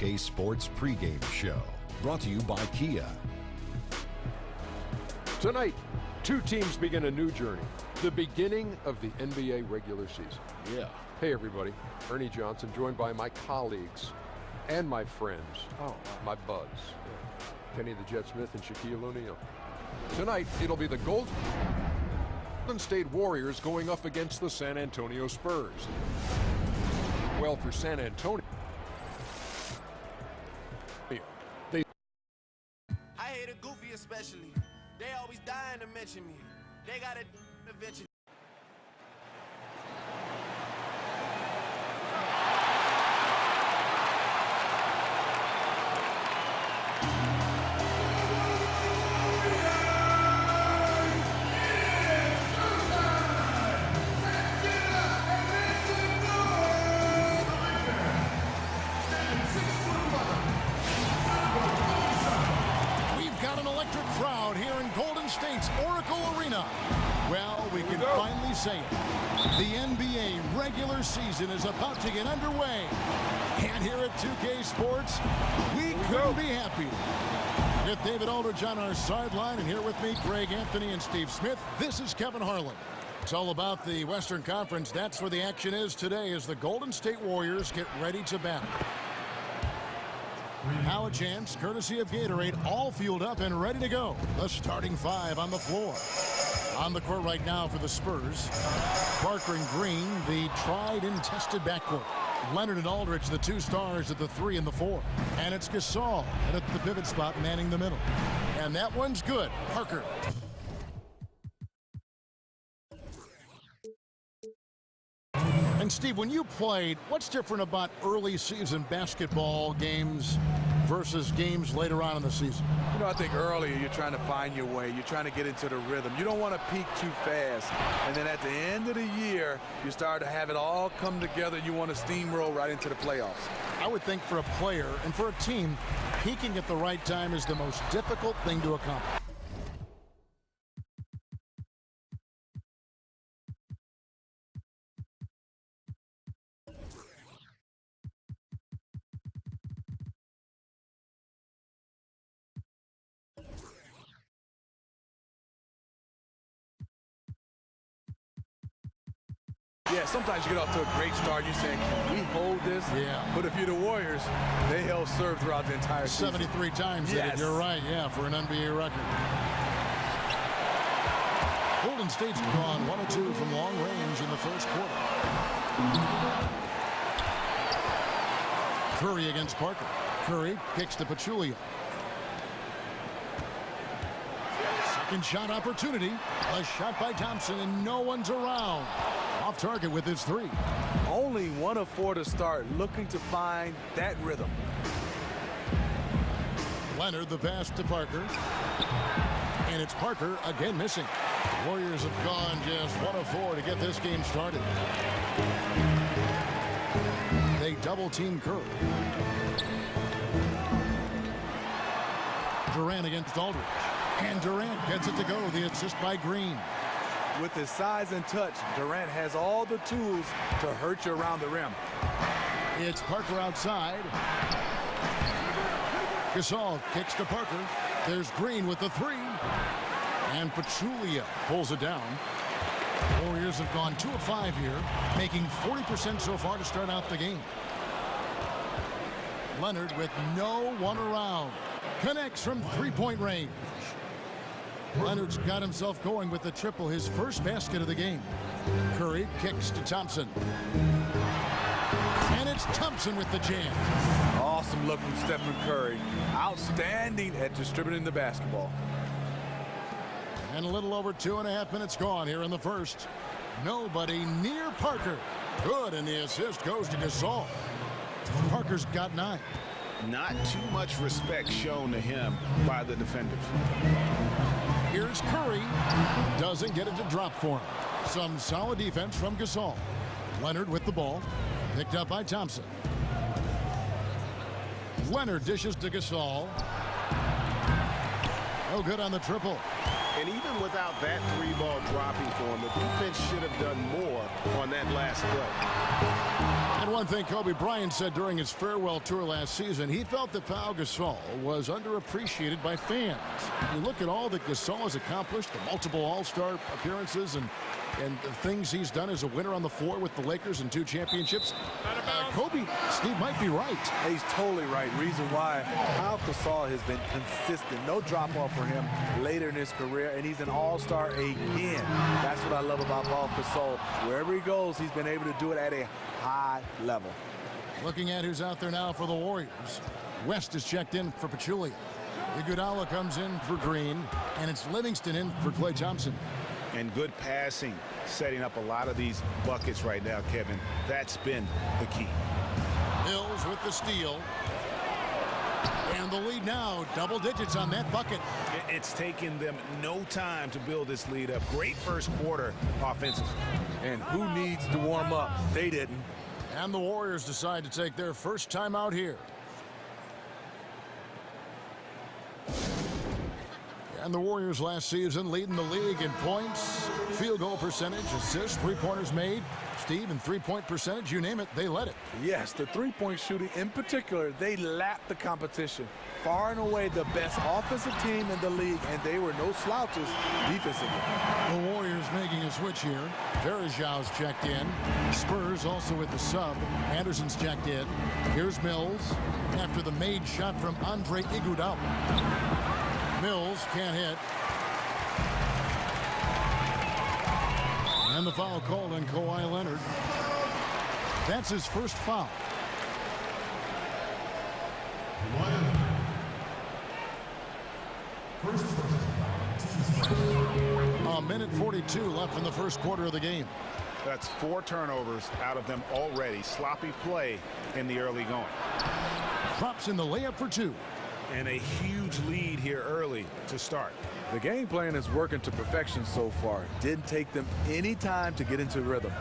2K Sports pregame show. Brought to you by Kia. Tonight, two teams begin a new journey. The beginning of the NBA regular season. Yeah. Hey, everybody. Ernie Johnson, joined by my colleagues and my friends. My buds. Kenny the Jet Smith and Shaquille O'Neal. Tonight, it'll be the Golden State Warriors going up against the San Antonio Spurs. Well, for San Antonio, I hate a goofy especially. They always dying to mention me. They got it eventually. Crowd here in Golden State's Oracle Arena. Well, we can finally say it. The NBA regular season is about to get underway. And here at 2K Sports, we couldn't be happier. With David Aldridge on our sideline, and here with me, Greg Anthony and Steve Smith, this is Kevin Harlan. It's all about the Western Conference. That's where the action is today as the Golden State Warriors get ready to battle. Now a chance, courtesy of Gatorade, all fueled up and ready to go. The starting five on the floor. On the court right now for the Spurs, Parker and Green, the tried and tested backcourt. Leonard and Aldridge, the two stars at the 3 and the 4. And it's Gasol at the pivot spot manning the middle. And that one's good. Parker. And Steve, when you played, what's different about early season basketball games versus games later on in the season? You know, I think earlier you're trying to find your way. You're trying to get into the rhythm. You don't want to peak too fast. And then at the end of the year, you start to have it all come together. You want to steamroll right into the playoffs. I would think for a player and for a team, peaking at the right time is the most difficult thing to accomplish. Yeah, sometimes you get off to a great start. You're saying, can we hold this? Yeah. But if you're the Warriors, they held serve throughout the entire season. 73 times. Yes. You're right, yeah, for an NBA record. Golden State's gone 1 of 2 from long range in the first quarter. Curry against Parker. Curry kicks to Pachulia. Second shot opportunity. A shot by Thompson, and no one's around. Off target with his 3. Only 1 of 4 to start, looking to find that rhythm. Leonard, the pass to Parker. And it's Parker again missing. The Warriors have gone just 1 of 4 to get this game started. They double team Curry. Durant against Aldridge. And Durant gets it to go. The assist by Green. With his size and touch, Durant has all the tools to hurt you around the rim. It's Parker outside. Gasol kicks to Parker. There's Green with the 3. And Pachulia pulls it down. Warriors have gone 2 of 5 here, making 40% so far to start out the game. Leonard with no one around. Connects from 3-point range. Leonard's got himself going with the triple, his first basket of the game. Curry kicks to Thompson. And it's Thompson with the jam. Awesome look from Stephen Curry. Outstanding at distributing the basketball. And a little over 2.5 minutes gone here in the first. Nobody near Parker. Good, and the assist goes to Gasol. Parker's got 9. Not too much respect shown to him by the defenders. Here's Curry. Doesn't get it to drop for him. Some solid defense from Gasol. Leonard with the ball. Picked up by Thompson. Leonard dishes to Gasol. No good on the triple. And even without that 3-ball dropping for him, the defense should have done more on that last play. And one thing Kobe Bryant said during his farewell tour last season, he felt that Pau Gasol was underappreciated by fans. You look at all that Gasol has accomplished, the multiple All-Star appearances and the things he's done as a winner on the floor with the Lakers and 2 championships. Kobe, Steve, might be right. He's totally right. Reason why Pau Gasol has been consistent. No drop-off for him later in his career, and he's an all-star again. That's what I love about Pau Gasol. Wherever he goes, he's been able to do it at a high level. Looking at who's out there now for the Warriors. West is checked in for Pachulia. Iguodala comes in for Green, and it's Livingston in for Klay Thompson. And good passing, setting up a lot of these buckets right now, Kevin. That's been the key. Mills with the steal. And the lead now, double digits on that bucket. It's taken them no time to build this lead up. Great first quarter offensively. And who needs to warm up? They didn't. And the Warriors decide to take their first time out here. And the Warriors last season leading the league in points, field goal percentage, assists, three-pointers made. Steve, and three-point percentage, you name it, they led it. Yes, the three-point shooting in particular, they lapped the competition. Far and away the best offensive team in the league, and they were no slouches defensively. The Warriors making a switch here. Verajau's checked in. Spurs also with the sub. Anderson's checked in. Here's Mills after the made shot from Andre Iguodala. Mills can't hit. And the foul called on Kawhi Leonard. That's his first foul. A minute 42 left in the first quarter of the game. That's 4 turnovers out of them already. Sloppy play in the early going. Drops in the layup for 2. And a huge lead here early to start. The game plan is working to perfection so far. Didn't take them any time to get into rhythm.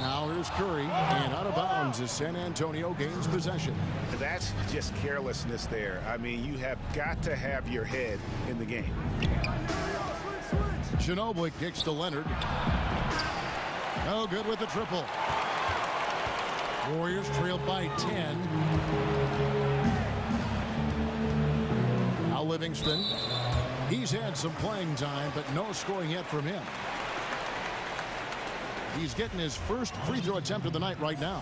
Now here's Curry, and out of bounds as San Antonio gains possession. That's just carelessness there. I mean, you have got to have your head in the game. Ginobili kicks to Leonard. No good with the triple. Warriors trail by 10. Now Livingston. He's had some playing time, but no scoring yet from him. He's getting his first free throw attempt of the night right now.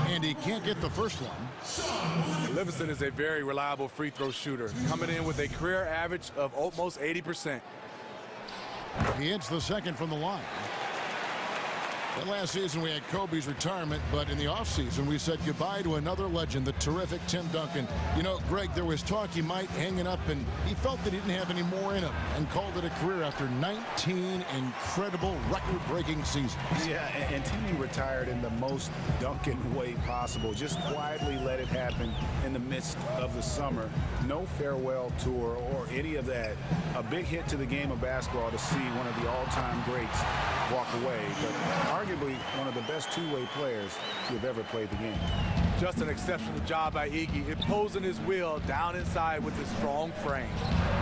And he can't get the first one. Livingston is a very reliable free throw shooter, coming in with a career average of almost 80%. He hits the second from the line. And last season we had Kobe's retirement, but in the offseason we said goodbye to another legend, the terrific Tim Duncan. You know, Greg, there was talk he might hang it up, and he felt that he didn't have any more in him and called it a career after 19 incredible record-breaking seasons. Yeah, and Timmy retired in the most Duncan way possible. Just quietly let it happen in the midst of the summer. No farewell tour or any of that. A big hit to the game of basketball to see one of the all-time greats walk away, but arguably one of the best two-way players to have ever played the game. Just an exceptional job by Iggy, imposing his will down inside with his strong frame.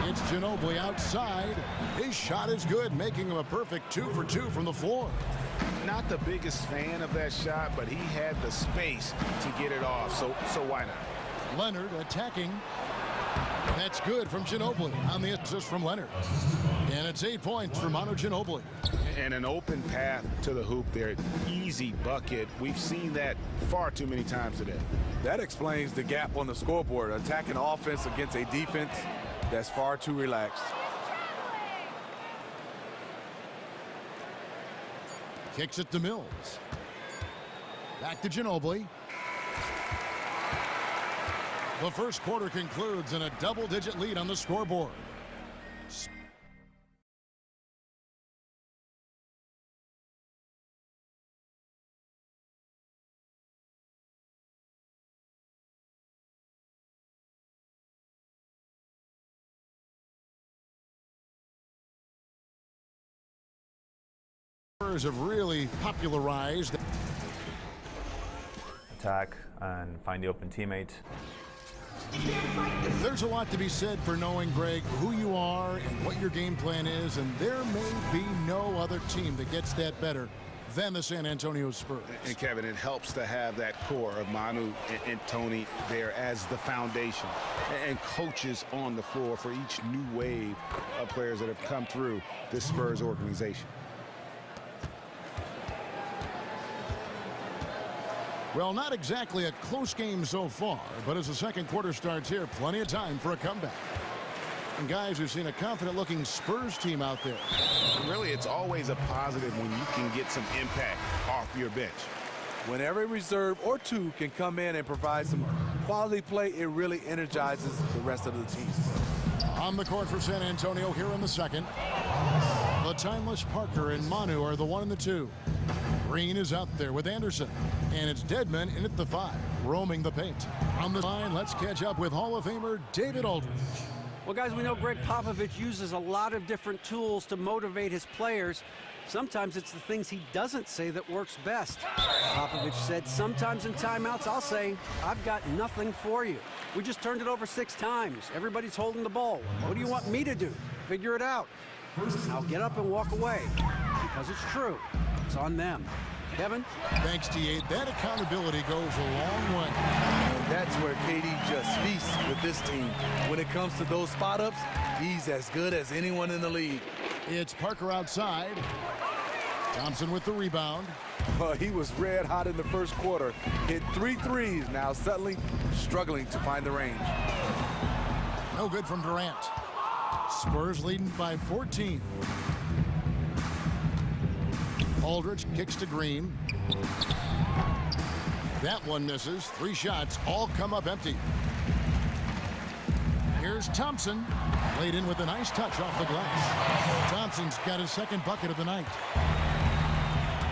It's Ginobili outside. His shot is good, making him a perfect 2 for 2 from the floor. Not the biggest fan of that shot, but he had the space to get it off, so why not? Leonard attacking. That's good from Ginobili on the assist from Leonard. And it's 8 points for Manu Ginobili. And an open path to the hoop there. Easy bucket. We've seen that far too many times today. That explains the gap on the scoreboard. Attacking offense against a defense that's far too relaxed. Kicks it to Mills. Back to Ginobili. The first quarter concludes in a double-digit lead on the scoreboard. Spurs have really popularized. Attack and find the open teammate. There's a lot to be said for knowing, Greg, who you are and what your game plan is, and there may be no other team that gets that better than the San Antonio Spurs. And Kevin, it helps to have that core of Manu and Tony there as the foundation and coaches on the floor for each new wave of players that have come through this Spurs organization. Well, not exactly a close game so far, but as the second quarter starts here, plenty of time for a comeback. And guys, we've seen a confident-looking Spurs team out there. Really, it's always a positive when you can get some impact off your bench. Whenever a reserve or two can come in and provide some quality play, it really energizes the rest of the team. On the court for San Antonio here in the second. The timeless Parker and Manu are the 1 and the 2. Green is out there with Anderson. And it's Dedmon in at the 5, roaming the paint. On the line, let's catch up with Hall of Famer David Aldridge. Well, guys, we know Greg Popovich uses a lot of different tools to motivate his players. Sometimes it's the things he doesn't say that works best. Popovich said, sometimes in timeouts, I'll say, I've got nothing for you. We just turned it over 6 times. Everybody's holding the ball. What do you want me to do? Figure it out. I'll get up and walk away because it's true. It's on them. Kevin? Thanks, T8. That accountability goes a long way. And that's where KD just feasts with this team. When it comes to those spot-ups, he's as good as anyone in the league. It's Parker outside. Thompson with the rebound. He was red hot in the first quarter. Hit 3 threes. Now suddenly struggling to find the range. No good from Durant. Spurs leading by 14. Aldridge kicks to Green. That one misses. 3 shots all come up empty. Here's Thompson. Laid in with a nice touch off the glass. Thompson's got his second bucket of the night.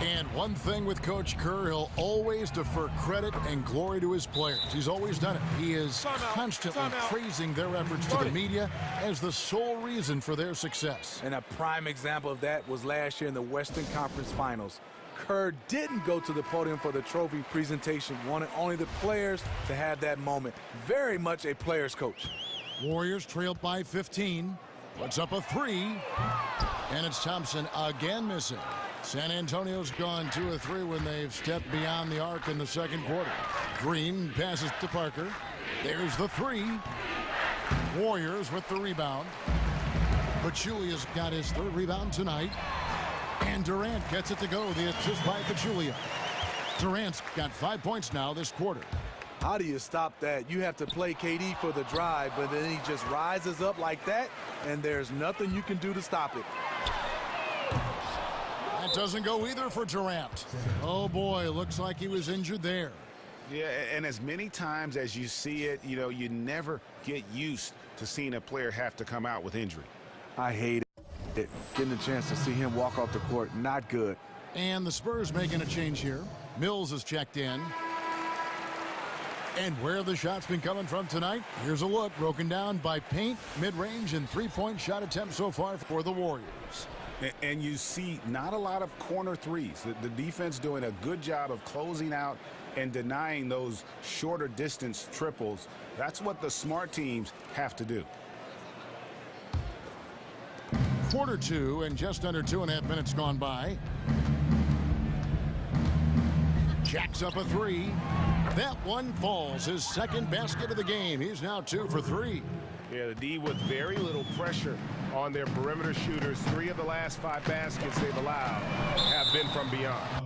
And one thing with Coach Kerr, he'll always defer credit and glory to his players. He's always done it. He is constantly praising their efforts to the media as the sole reason for their success. And a prime example of that was last year in the Western Conference Finals. Kerr didn't go to the podium for the trophy presentation, wanted only the players to have that moment. Very much a player's coach. Warriors trailed by 15. Puts up a 3. And it's Thompson again missing. San Antonio's gone 2 of 3 when they've stepped beyond the arc in the second quarter. Green passes to Parker. There's the 3. Warriors with the rebound. Pachulia's got his 3rd rebound tonight. And Durant gets it to go. The assist by Pachulia. Durant's got 5 points now this quarter. How do you stop that? You have to play KD for the drive, but then he just rises up like that, and there's nothing you can do to stop it. That doesn't go either for Durant. Oh, boy, looks like he was injured there. Yeah, and as many times as you see it, you know, you never get used to seeing a player have to come out with injury. I hate it. Getting a chance to see him walk off the court, not good. And the Spurs making a change here. Mills is checked in. And where have the shots been coming from tonight? Here's a look broken down by paint, mid-range, and 3-point shot attempts so far for the Warriors. And you see not a lot of corner threes. The defense doing a good job of closing out and denying those shorter distance triples. That's what the smart teams have to do. Quarter 2 and just under 2.5 minutes gone by. Jacks up a 3. That one falls. His second basket of the game. He's now 2 for 3. Yeah, the D with very little pressure on their perimeter shooters. 3 of the last 5 baskets they've allowed have been from beyond.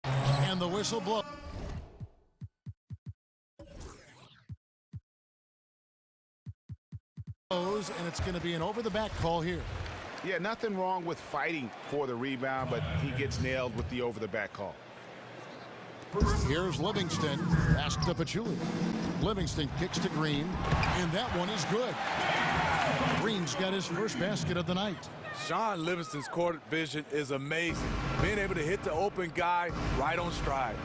And the whistle blows. And it's going to be an over-the-back call here. Yeah, nothing wrong with fighting for the rebound, but he gets nailed with the over-the-back call. Here's Livingston. Pass to Pachulia. Livingston kicks to Green. And that one is good. Green's got his first basket of the night. Sean Livingston's court vision is amazing. Being able to hit the open guy right on stride.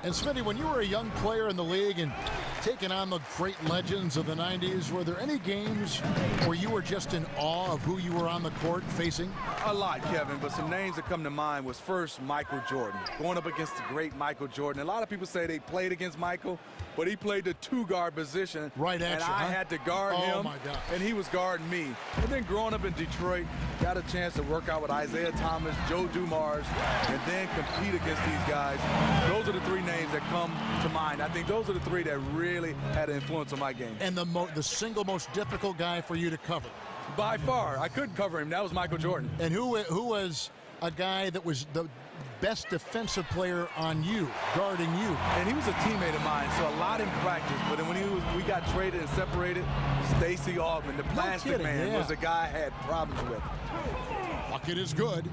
And Smitty, when you were a young player in the league and taking on the great legends of the 90s, were there any games where you were just in awe of who you were on the court facing? A lot, Kevin, but some names that come to mind was first Michael Jordan. Going up against the great Michael Jordan. A lot of people say they played against Michael, but he played the two-guard position. Right at and you, I had to guard him, oh my God. and he was guarding me. And then growing up in Detroit, got a chance to work out with Isaiah Thomas, Joe Dumars, and then compete against these guys. Those are the three names that come to mind. I think those are the three that really had an influence on my game. And the single most difficult guy for you to cover? By far, I couldn't cover him. That was Michael Jordan. And who was a guy that was the best defensive player on you, guarding you? And he was a teammate of mine, so a lot in practice. But then when we got traded and separated, Stacey Altman, the plastic man, was a guy I had problems with. Bucket is good.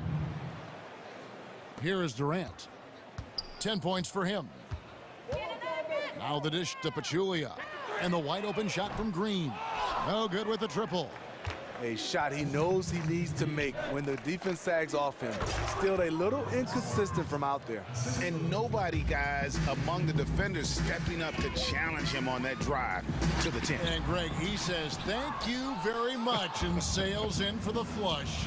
Here is Durant. 10 points for him. Now the dish to Pachulia. And the wide open shot from Green. No good with the triple. A shot he knows he needs to make when the defense sags off him. Still a little inconsistent from out there. And nobody, guys, among the defenders stepping up to challenge him on that drive to the 10. And Greg, he says, thank you very much, and sails in for the flush.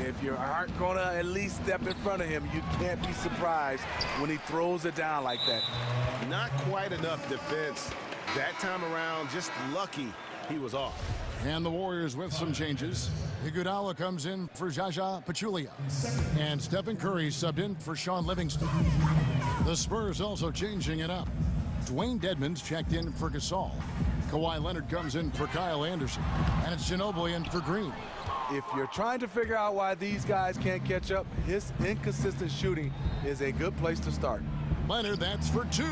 If you aren't going to at least step in front of him, you can't be surprised when he throws it down like that. Not quite enough defense. That time around, just lucky he was off. And the Warriors with some changes. Iguodala comes in for Jaja Pachulia. And Stephen Curry subbed in for Sean Livingston. The Spurs also changing it up. Dwayne Dedmon's checked in for Gasol. Kawhi Leonard comes in for Kyle Anderson. And it's Ginobili in for Green. If you're trying to figure out why these guys can't catch up, his inconsistent shooting is a good place to start. Leonard, that's for 2.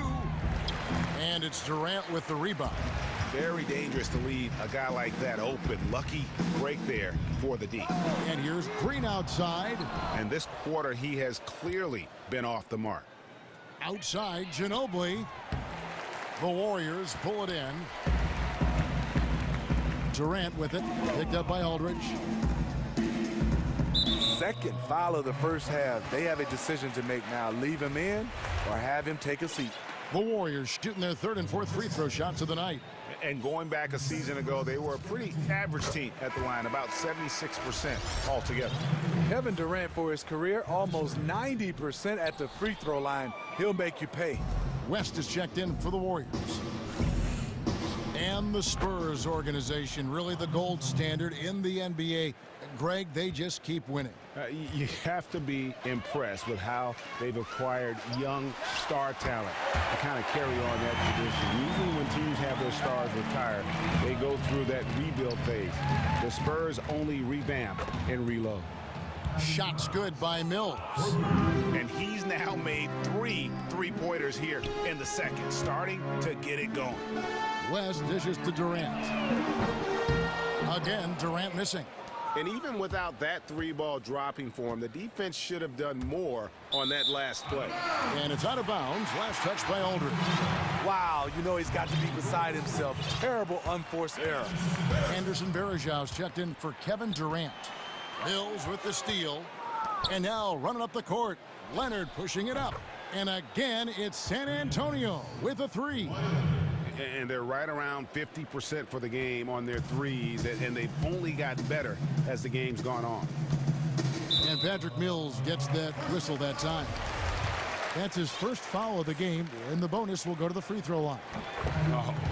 And it's Durant with the rebound. Very dangerous to leave a guy like that open. Lucky break there for the D. And here's Green outside. And this quarter, he has clearly been off the mark. Outside, Ginobili. The Warriors pull it in. Durant with it. Picked up by Aldridge. Second foul of the first half. They have a decision to make now. Leave him in or have him take a seat. The Warriors shooting their third and fourth free throw shots of the night. And going back a season ago, they were a pretty average team at the line, about 76% altogether. Kevin Durant, for his career, almost 90% at the free throw line. He'll make you pay. West is checked in for the Warriors. And the Spurs organization, really the gold standard in the NBA. Greg, they just keep winning. You have to be impressed with how they've acquired young star talent to kind of carry on that tradition. Usually when teams have their stars retire, they go through that rebuild phase. The Spurs only revamp and reload. Shots good by Mills. And he's now made 3 three-pointers here in the second, starting to get it going. West dishes to Durant. Again, Durant missing. And even without that 3-ball dropping for him, the defense should have done more on that last play. And it's out of bounds. Last touch by Aldridge. Wow, you know he's got to be beside himself. Terrible unforced error. Anderson Varejau's checked in for Kevin Durant. Mills with the steal. And now running up the court, Leonard pushing it up. And again, it's San Antonio with a 3. And they're right around 50% for the game on their threes, and they've only gotten better as the game's gone on. And Patrick Mills gets that whistle that time. That's his first foul of the game, and the bonus will go to the free throw line.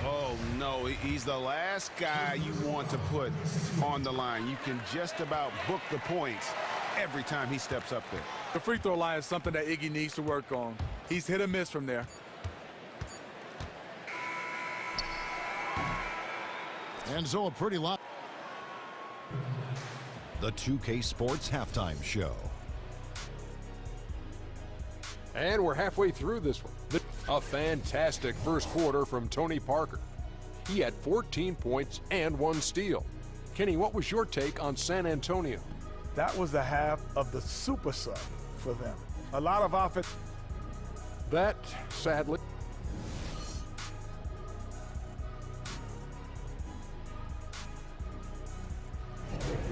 Oh no, he's the last guy you want to put on the line. You can just about book the points every time he steps up there. The free throw line is something that Iggy needs to work on. He's hit or miss from there. And so a pretty lot. The 2K Sports Halftime Show. And we're halfway through this one. A fantastic first quarter from Tony Parker. He had 14 points and 1 steal. Kenny, what was your take on San Antonio? That was the half of the super sub for them. A lot of offense. That, sadly,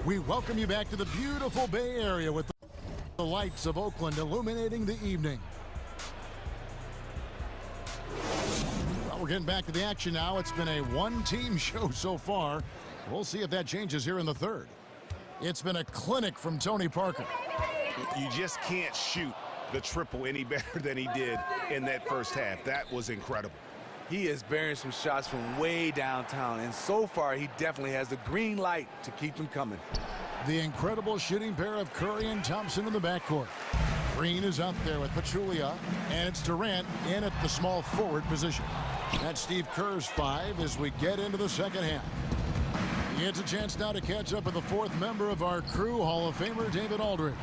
We welcome you back to the beautiful Bay Area with the lights of Oakland illuminating the evening. getting back to the action now. It's been a one-team show so far. We'll see if that changes here in the third. It's been a clinic from Tony Parker. You just can't shoot the triple any better than he did in that first half. That was incredible. He is burying some shots from way downtown, and so far he definitely has the green light to keep them coming. The incredible shooting pair of Curry and Thompson in the backcourt. Green is out there with Pachulia, and it's Durant in at the small forward position. That's Steve Kerr's 5 as we get into the second half. It's a chance now to catch up with the fourth member of our crew, Hall of Famer David Aldridge.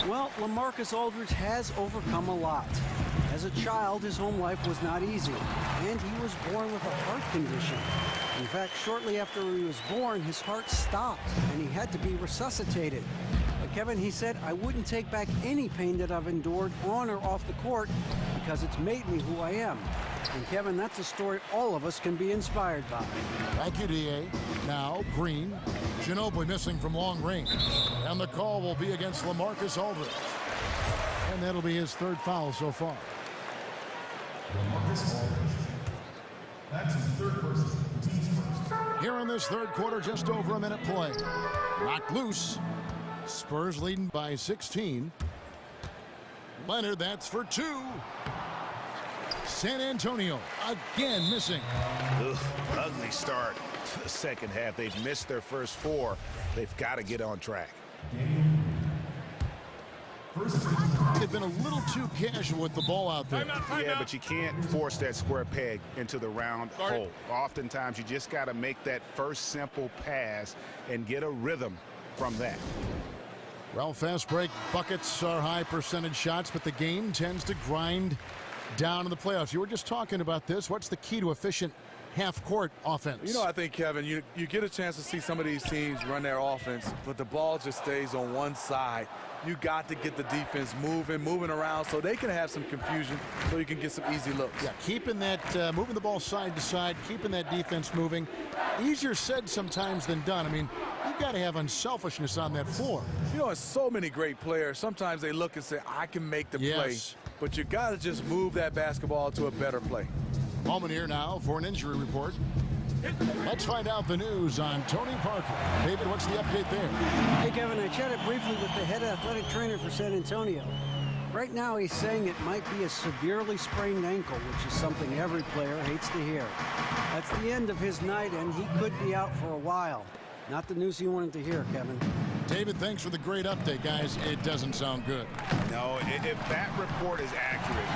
Well, LaMarcus Aldridge has overcome a lot. As a child, his home life was not easy, and he was born with a heart condition. In fact, shortly after he was born, his heart stopped, and he had to be resuscitated. But Kevin, he said, I wouldn't take back any pain that I've endured on or off the court because it's made me who I am. And Kevin, that's a story all of us can be inspired by. Thank you, D.A. Now, Green. Ginobili missing from long range. And the call will be against LaMarcus Aldridge. And that'll be his third foul so far. LaMarcus Aldridge. That's his third person. Team's first. Here in this third quarter, just over a minute play. Knocked loose. Spurs leading by 16. Leonard, that's for 2. San Antonio again missing. Ugly start to the second half. They've missed their first 4. They've got to get on track. They've been a little too casual with the ball out there. Yeah, but you can't force that square peg into the round hole. Oftentimes, you just got to make that first simple pass and get a rhythm from that. Well, fast break buckets are high percentage shots, but the game tends to grind down in the playoffs. You were just talking about this. What's the key to efficient half-court offense? You know, I think, Kevin, you get a chance to see some of these teams run their offense, but the ball just stays on one side. You got to get the defense moving around so they can have some confusion so you can get some easy looks. Yeah, keeping that, moving the ball side to side, keeping that defense moving. Easier said sometimes than done. I mean, you've got to have unselfishness on that floor. You know, it's so many great players. Sometimes they look and say, I can make the play. But you got to just move that basketball to a better play. Moment here now for an injury report. Let's find out the news on Tony Parker. David, what's the update there? Hey, Kevin, I chatted briefly with the head athletic trainer for San Antonio. Right now, he's saying it might be a severely sprained ankle, which is something every player hates to hear. That's the end of his night, and he could be out for a while. Not the news he wanted to hear, Kevin. David, thanks for the great update, guys. It doesn't sound good. No, if that report is accurate,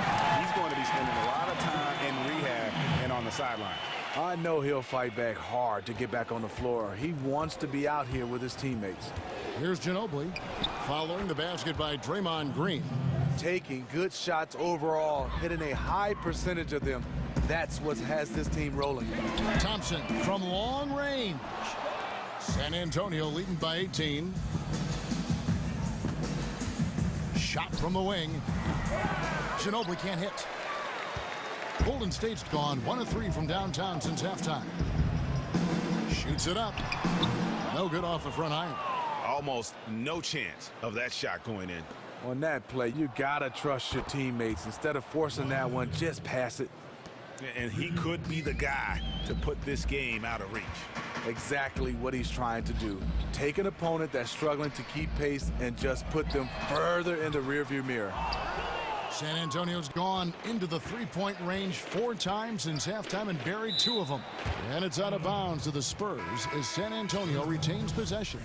he's going to be spending a lot of time in rehab and on the sideline. I know he'll fight back hard to get back on the floor. He wants to be out here with his teammates. Here's Ginobili following the basket by Draymond Green. Taking good shots overall, hitting a high percentage of them. That's what has this team rolling. Thompson from long range. San Antonio leading by 18. Shot from the wing. Ginobili can't hit. Golden State's gone 1 of 3 from downtown since halftime. Shoots it up. No good off the front iron. Almost no chance of that shot going in. On that play, you gotta trust your teammates. Instead of forcing that one, just pass it. And he could be the guy to put this game out of reach. Exactly what he's trying to do. Take an opponent that's struggling to keep pace and just put them further in the rearview mirror. San Antonio's gone into the three-point range 4 times since halftime and buried 2 of them. And it's out of bounds to the Spurs as San Antonio retains possession.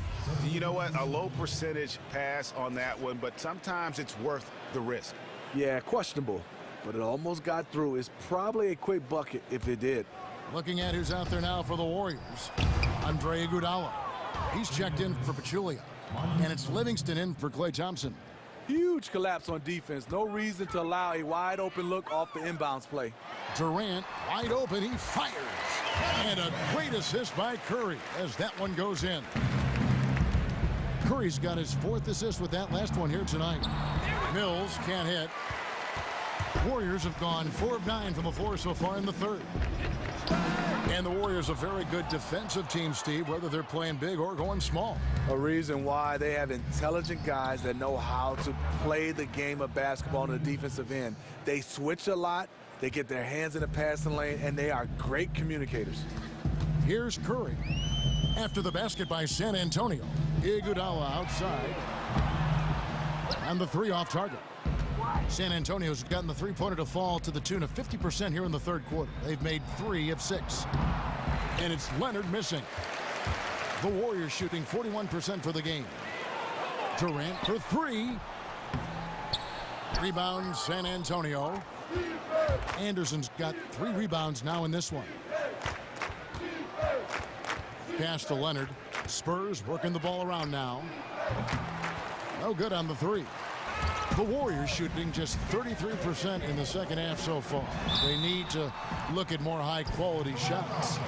You know what? A low percentage pass on that one, but sometimes it's worth the risk. Yeah, questionable, but it almost got through. It's probably a quick bucket if it did. Looking at who's out there now for the Warriors. Andre Iguodala. He's checked in for Pachulia. And it's Livingston in for Klay Thompson. Huge collapse on defense. No reason to allow a wide open look off the inbounds play. Durant wide open. He fires. And a great assist by Curry as that one goes in. Curry's got his 4th assist with that last one here tonight. Mills can't hit. Warriors have gone 4 of 9 from the floor so far in the third. And the Warriors a very good defensive team, Steve, whether they're playing big or going small. A reason why they have intelligent guys that know how to play the game of basketball on the defensive end. They switch a lot, They get their hands in the passing lane, and they are great communicators. Here's Curry. After the basket by San Antonio. Iguodala outside. And the three off target. San Antonio's gotten the three-pointer to fall to the tune of 50% here in the third quarter. They've made 3 of 6. And it's Leonard missing. The Warriors shooting 41% for the game. Durant for 3. Rebound San Antonio. Anderson's got 3 rebounds now in this one. Pass to Leonard. Spurs working the ball around now. No good on the 3. The Warriors shooting just 33% in the second half so far. They need to look at more high-quality shots.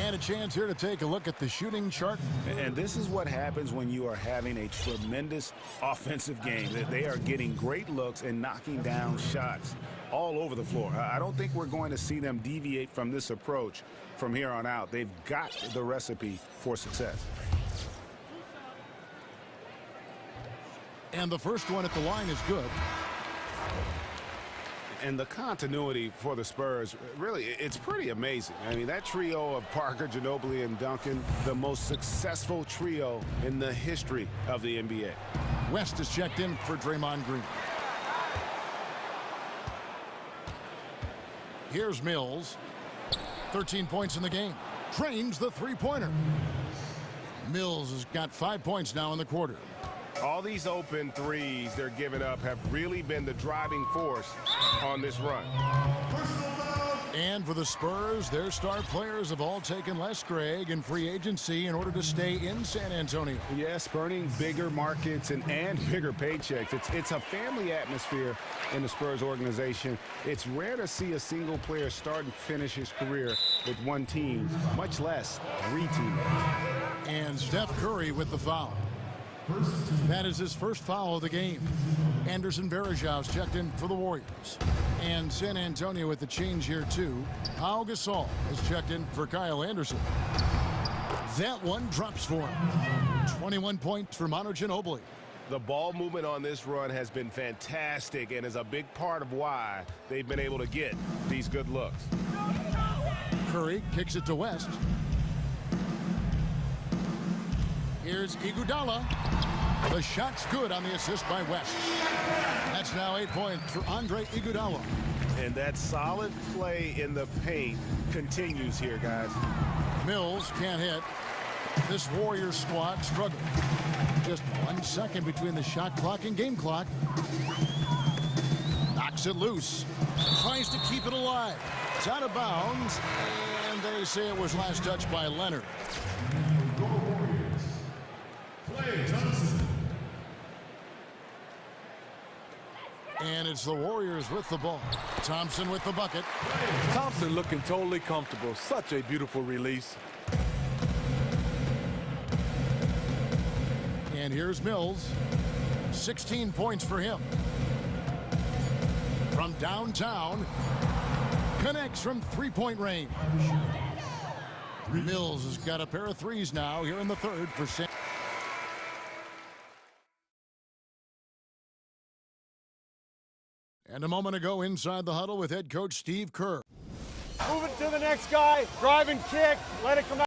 And a chance here to take a look at the shooting chart. And this is what happens when you are having a tremendous offensive game. They are getting great looks and knocking down shots all over the floor. I don't think we're going to see them deviate from this approach from here on out. They've got the recipe for success. And the first one at the line is good. And the continuity for the Spurs, really, it's pretty amazing. I mean, that trio of Parker, Ginobili, and Duncan, the most successful trio in the history of the NBA. West is checked in for Draymond Green. Here's Mills. 13 points in the game. Trains the three-pointer. Mills has got 5 points now in the quarter. All these open threes they're giving up have really been the driving force on this run. And for the Spurs, their star players have all taken less, Greg, in free agency in order to stay in San Antonio. Yes, burning bigger markets and bigger paychecks. It's a family atmosphere in the Spurs organization. It's rare to see a single player start and finish his career with one team, much less 3 teammates. And Steph Curry with the foul. That is his first foul of the game. Anderson Varejão's checked in for the Warriors. And San Antonio with the change here, too. Pau Gasol has checked in for Kyle Anderson. That one drops for him. 21 points for Manu Ginobili. The ball movement on this run has been fantastic and is a big part of why they've been able to get these good looks. Curry kicks it to West. Here's Iguodala. The shot's good on the assist by West. That's now 8 points for Andre Iguodala. And that solid play in the paint continues here, guys. Mills can't hit. This Warriors squad struggling. Just 1 second between the shot clock and game clock. Knocks it loose. Tries to keep it alive. It's out of bounds. And they say it was last touched by Leonard. And it's the Warriors with the ball. Thompson with the bucket. Thompson looking totally comfortable. Such a beautiful release. And here's Mills. 16 points for him. From downtown. Connects from three-point range. Mills has got a pair of threes now here in the third for San. And a moment ago inside the huddle with head coach Steve Kerr. Move it to the next guy. Drive and kick. Let it come out.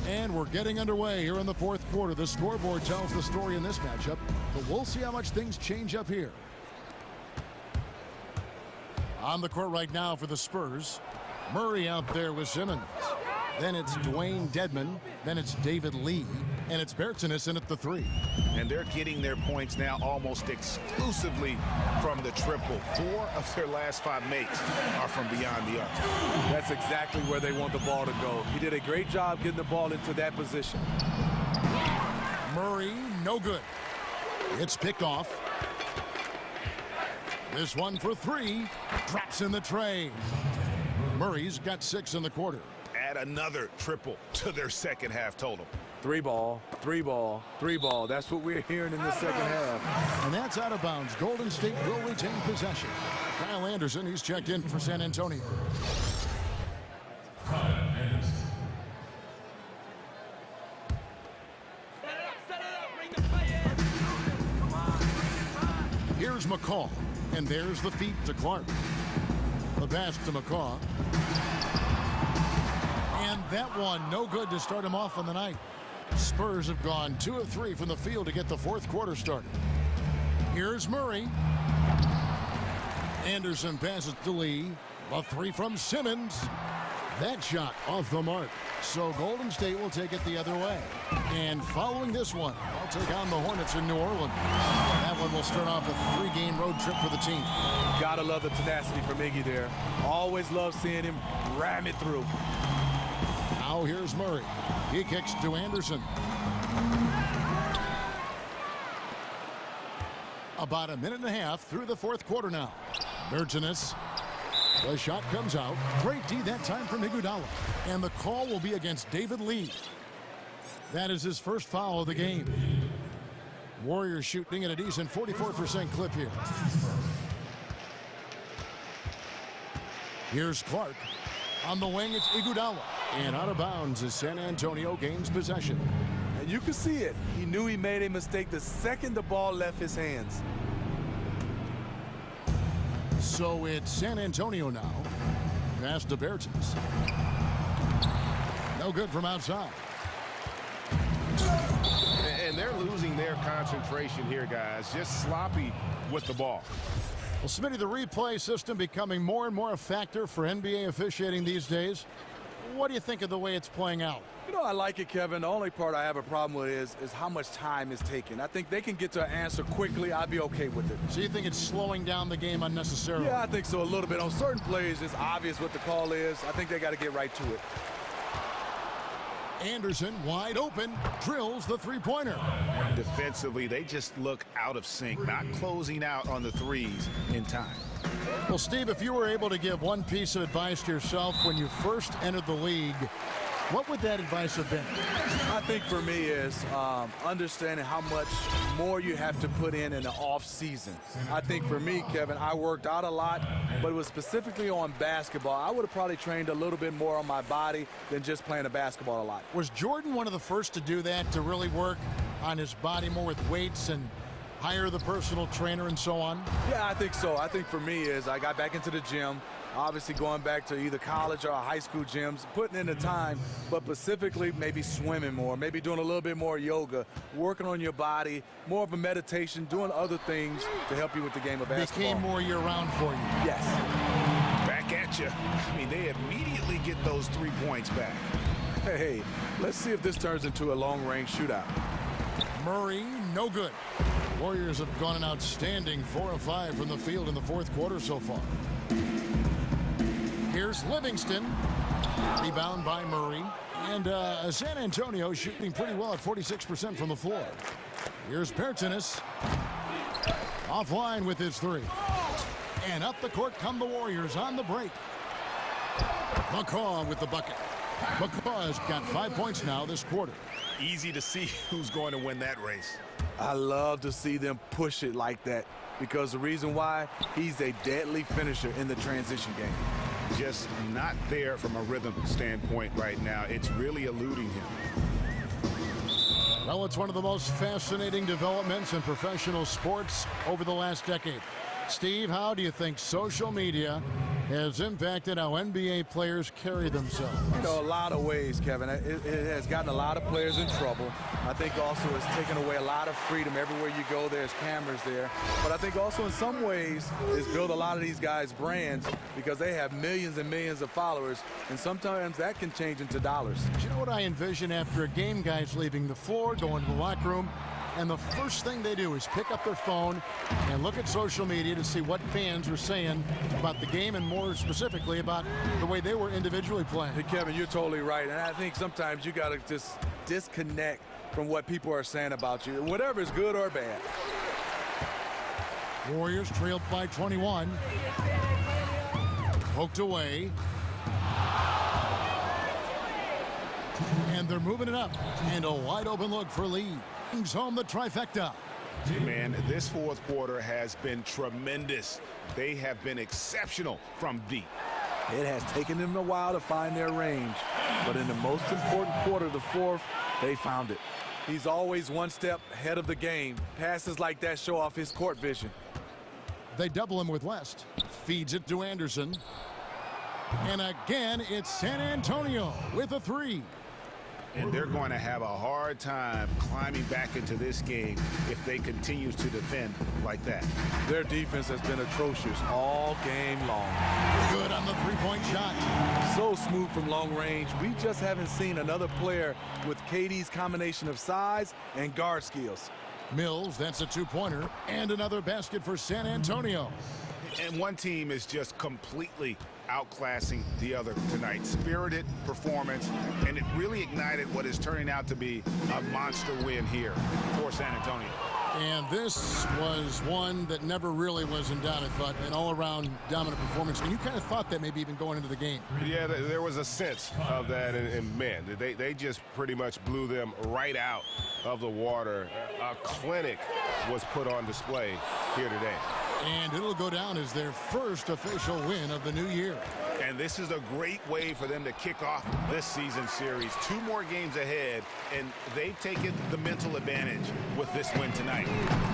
And we're getting underway here in the fourth quarter. The scoreboard tells the story in this matchup, but we'll see how much things change up here. On the court right now for the Spurs. Murray out there with Simmons. Then it's Dwayne Dedmon. Then it's David Lee. And it's Bertsinus in at the 3. And they're getting their points now almost exclusively from the triple. 4 of their last 5 makes are from beyond the arc. That's exactly where they want the ball to go. He did a great job getting the ball into that position. Murray, no good. It's picked off. This one for 3. Drops in the tray. Murray's got 6 in the quarter. Add another triple to their second half total. 3 ball, 3 ball, 3 ball. That's what we're hearing in the second half. And that's out of bounds. Golden State will retain possession. Kyle Anderson, he's checked in for San Antonio. Here's Here's McCall. And there's the feet to Clark. The pass to McCall. And that one no good to start him off on the night. Spurs have gone 2 of 3 from the field to get the fourth quarter started. Here's Murray. Anderson passes to Lee. A 3 from Simmons. That shot off the mark. So Golden State will take it the other way. And following this one, they'll take on the Hornets in New Orleans. That one will start off a 3-game road trip for the team. Gotta love the tenacity from Iggy there. Always love seeing him ram it through. Now here's Murray. He kicks to Anderson. About a minute and a half through the fourth quarter now. Bergenis. The shot comes out. Great D that time from Iguodala. And the call will be against David Lee. That is his first foul of the game. Warriors shooting at a decent 44% clip here. Here's Clark. On the wing, it's Iguodala. And out of bounds as San Antonio gains possession. And you can see it. He knew he made a mistake the second the ball left his hands. So it's San Antonio now. Pass to Bertens. No good from outside. And they're losing their concentration here, guys. Just sloppy with the ball. Well, Smitty, the replay system becoming more and more a factor for NBA officiating these days. What do you think of the way it's playing out? You know, I like it, Kevin. The only part I have a problem with is how much time is taken. I think they can get to an answer quickly. I'd be okay with it. So you think it's slowing down the game unnecessarily? Yeah, I think so a little bit. On certain plays, it's obvious what the call is. I think they got to get right to it. Anderson, wide open, drills the three-pointer. Defensively, they just look out of sync, not closing out on the threes in time. Well, Steve, if you were able to give one piece of advice to yourself when you first entered the league, what would that advice have been? I think for me is understanding how much more you have to put in the off season. I think for me, Kevin, I worked out a lot, but it was specifically on basketball. I would have probably trained a little bit more on my body than just playing the basketball a lot. Was Jordan one of the first to do that, to really work on his body more with weights and hire the personal trainer and so on? Yeah, I think so. I think for me is I got back into the gym, obviously going back to either college or high school gyms, putting in the time, but specifically maybe swimming more, maybe doing a little bit more yoga, working on your body, more of a meditation, doing other things to help you with the game of basketball. Became more year-round for you. Yes. Back at you. I mean, they immediately get those 3 points back. Hey, let's see if this turns into a long-range shootout. Murray, no good. Warriors have gone an outstanding 4 of 5 from the field in the fourth quarter so far. Here's Livingston. Rebound by Murray. And San Antonio shooting pretty well at 46% from the floor. Here's Bertens. Offline with his 3. And up the court come the Warriors on the break. McCaw with the bucket. McCaw has got 5 points now this quarter. Easy to see who's going to win that race. I love to see them push it like that because the reason why, he's a deadly finisher in the transition game. Just not there from a rhythm standpoint right now. It's really eluding him. Well, it's one of the most fascinating developments in professional sports over the last decade. Steve, how do you think social media has impacted how NBA players carry themselves? You know, a lot of ways, Kevin. It has gotten a lot of players in trouble. I think also it's taken away a lot of freedom. Everywhere you go, there's cameras there. But I think also in some ways it's built a lot of these guys' brands because they have millions and millions of followers, and sometimes that can change into dollars. Do you know what I envision after a game, guys leaving the floor, going to the locker room, and the first thing they do is pick up their phone and look at social media to see what fans are saying about the game and more specifically about the way they were individually playing. Hey, Kevin, you're totally right. And I think sometimes you got to just disconnect from what people are saying about you, whatever is good or bad. Warriors trailed by 21. Poked away. And they're moving it up. And a wide open look for Lee. Brings home the trifecta. Man, this fourth quarter has been tremendous. They have been exceptional from deep. It has taken them a while to find their range, but in the most important quarter, the fourth, they found it. He's always one step ahead of the game. Passes like that show off his court vision. They double him with West. Feeds it to Anderson. And again, it's San Antonio with a three. And they're going to have a hard time climbing back into this game if they continue to defend like that. Their defense has been atrocious all game long. Good on the three-point shot. So smooth from long range. We just haven't seen another player with KD's combination of size and guard skills. Mills, that's a two-pointer, and another basket for San Antonio. And one team is just completely outclassing the other tonight. Spirited performance, and it really ignited what is turning out to be a monster win here for San Antonio. And this was one that never really was in doubt, I thought, an all-around dominant performance. And you kind of thought that maybe even going into the game. Yeah, there was a sense of that, and man, they just pretty much blew them right out of the water. A clinic was put on display here today. And it'll go down as their first official win of the new year. And this is a great way for them to kick off this season series. 2 more games ahead, and they've taken the mental advantage with this win tonight.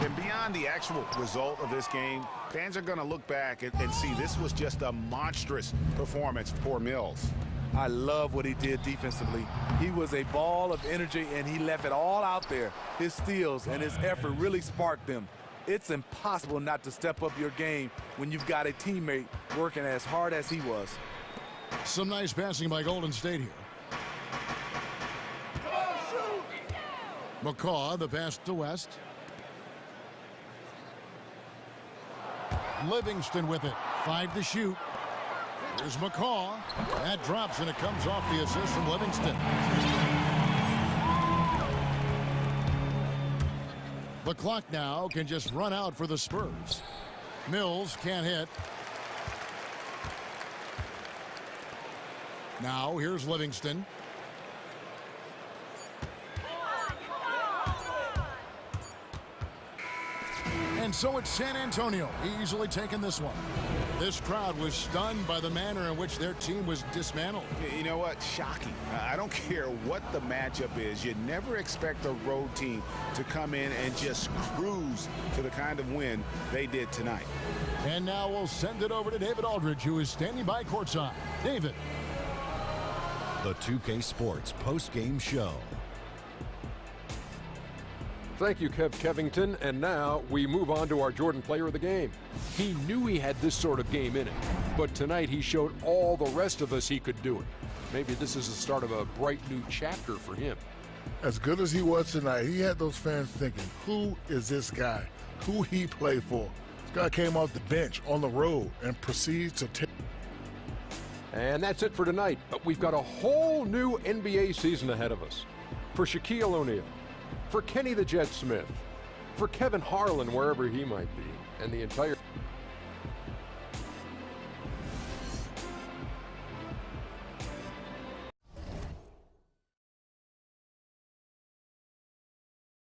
And beyond the actual result of this game, fans are going to look back and see this was just a monstrous performance for Mills. I love what he did defensively. He was a ball of energy, and he left it all out there. His steals and his effort really sparked them. It's impossible not to step up your game when you've got a teammate working as hard as he was. Some nice passing by Golden State here. McCaw, the pass to West. Livingston with it. 5 to shoot. Here's McCaw. That drops, and it comes off the assist from Livingston. The clock now can just run out for the Spurs. Mills can't hit. Now here's Livingston. And so it's San Antonio easily taking this one. This crowd was stunned by the manner in which their team was dismantled. You know what? Shocking. I don't care what the matchup is. You never expect a road team to come in and just cruise to the kind of win they did tonight. And now we'll send it over to David Aldridge, who is standing by courtside. David. The 2K Sports post-game show. Thank you, Kev Kevington. And now we move on to our Jordan Player of the Game. He knew he had this sort of game in it, but tonight he showed all the rest of us he could do it. Maybe this is the start of a bright new chapter for him. As good as he was tonight, he had those fans thinking, who is this guy? Who he played for? This guy came off the bench on the road and proceeds to take. And that's it for tonight, but we've got a whole new NBA season ahead of us. For Shaquille O'Neal, for Kenny the Jet Smith, for Kevin Harlan, wherever he might be, and the entire